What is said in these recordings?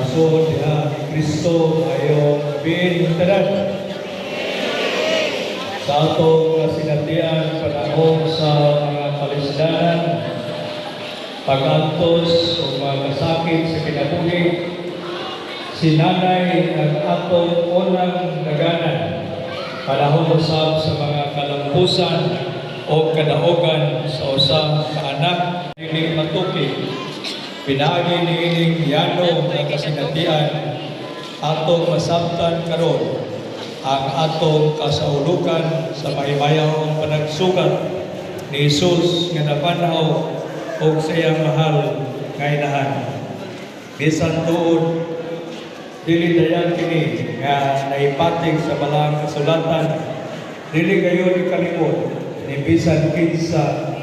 nasod diha ni Kristo ayong pintanan. Sa atong kasinatian panahon sa mga kalisdanan, pag-antos o mga kasakit sa kinabuhi, sinanay ang atong unang daganan, panahon usab sa mga kalampusan o kadaogan sa usa ka anak ining matuki. Pinaagi niining yano nga kasinatian atong masabtan karon ang atong kasaulukan sa mahimayang panagsugat ni Jesus nga napanaw og sa iyang mahal nga inahan. Bisan tuod dili dayan kini nga naipatig sa balang kasulatan, dili kayo ni kalimot ni bisan kinsa.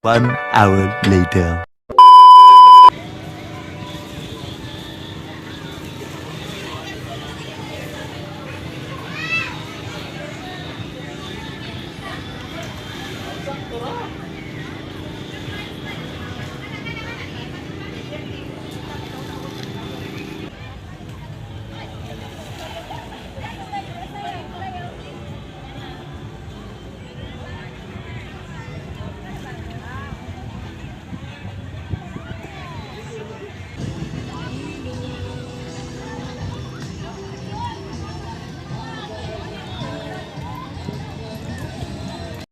One hour later.